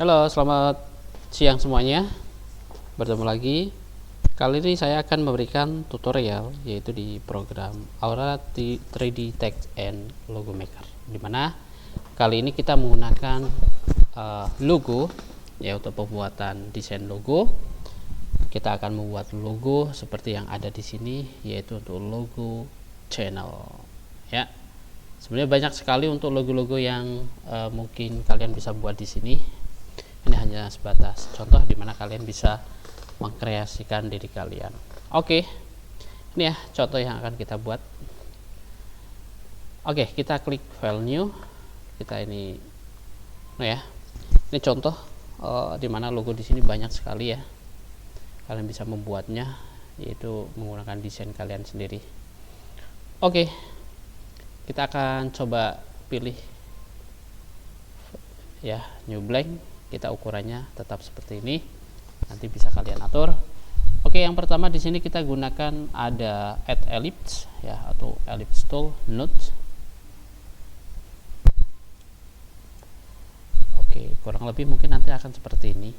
Halo, selamat siang semuanya. Bertemu lagi. Kali ini saya akan memberikan tutorial yaitu di program Aura 3D Text and Logo Maker. Dimana kali ini kita menggunakan logo, yaitu pembuatan desain logo. Kita akan membuat logo seperti yang ada di sini, yaitu untuk logo channel. Ya, sebenarnya banyak sekali untuk logo-logo yang mungkin kalian bisa buat di sini. Ini hanya sebatas contoh di mana kalian bisa mengkreasikan diri kalian. Oke, ini ya contoh yang akan kita buat. Oke, kita klik file new. Kita ini, ya, ini contoh di mana logo di sini banyak sekali ya. Kalian bisa membuatnya, yaitu menggunakan desain kalian sendiri. Oke, kita akan coba pilih ya, new blank. Kita ukurannya tetap seperti ini, nanti bisa kalian atur. Oke, yang pertama di sini kita gunakan ada add ellipse ya, atau ellipse tool node. Oke, kurang lebih mungkin nanti akan seperti ini.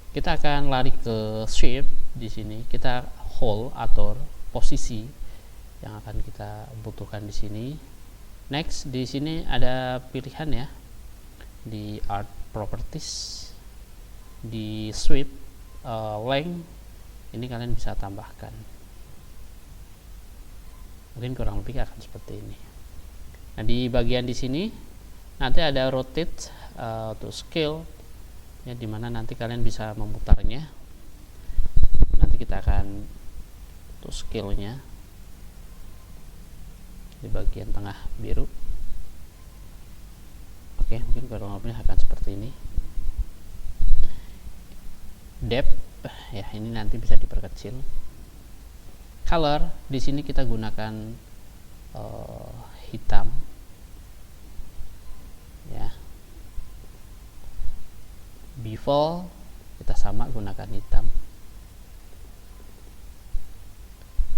Kita akan lari ke shape. Di sini kita hold atau posisi yang akan kita butuhkan di sini. Next, di sini ada pilihan ya, di art properties, di sweep length, ini kalian bisa tambahkan. Mungkin kurang lebih akan seperti ini. Nah, di bagian di sini nanti ada rotate to scale ya, dimana nanti kalian bisa memutarnya. Nanti kita akan to scale nya di bagian tengah biru. Oke, mungkin kurang lebih akan seperti ini. Depth ya, ini nanti bisa diperkecil. Color di sini kita gunakan hitam ya. Bevel kita sama gunakan hitam.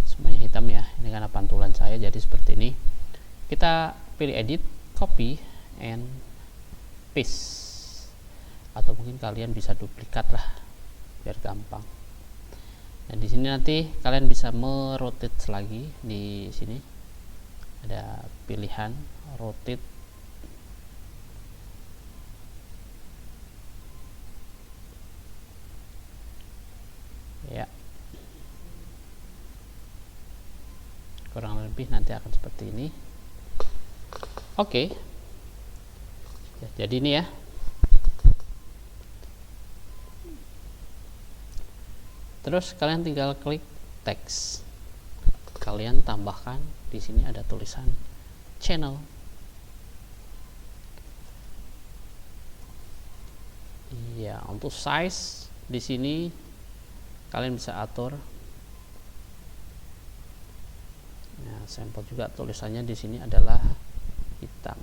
Semuanya hitam ya. Ini karena pantulan saya jadi seperti ini. Kita pilih edit, copy and paste, atau mungkin kalian bisa duplikat lah biar gampang. Nah, di sini nanti kalian bisa merotate lagi. Di sini ada pilihan rotate ya, kurang lebih nanti akan seperti ini. Oke, jadi ini ya. Terus kalian tinggal klik teks. Kalian tambahkan di sini ada tulisan channel. Iya, untuk size di sini kalian bisa atur. Nah, sampel juga tulisannya di sini adalah hitam.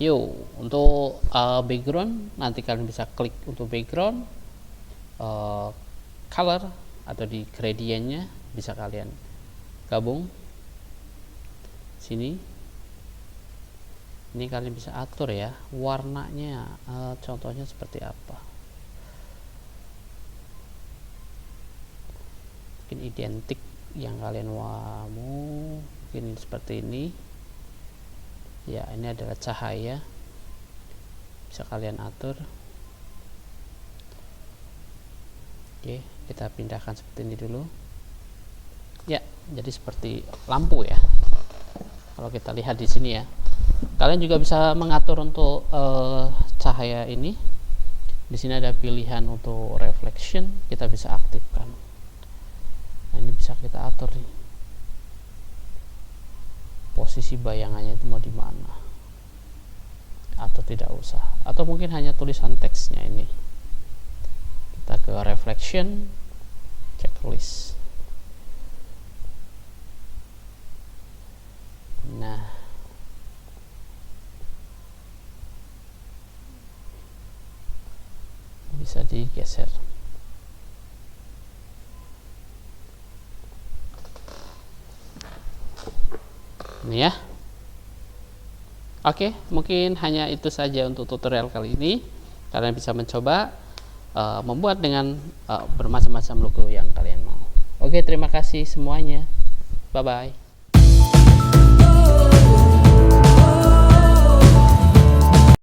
Yo, untuk background nanti kalian bisa klik untuk background, color atau di gradientnya bisa kalian gabung sini. Ini kalian bisa atur ya warnanya, contohnya seperti apa. Mungkin identik yang kalian mau, mungkin seperti ini. Ya, ini adalah cahaya, bisa kalian atur. Oke, kita pindahkan seperti ini dulu ya, jadi seperti lampu ya. Kalau kita lihat di sini ya, kalian juga bisa mengatur untuk cahaya ini. Di sini ada pilihan untuk reflection, kita bisa aktifkan. Nah, ini bisa kita atur nih, posisi bayangannya itu mau di mana, atau tidak usah, atau mungkin hanya tulisan teksnya. Ini kita ke reflection, checklist. Nah, bisa digeser. Ini ya. Oke, mungkin hanya itu saja untuk tutorial kali ini. Kalian bisa mencoba membuat dengan bermacam-macam logo yang kalian mau. Oke, terima kasih semuanya. Bye bye.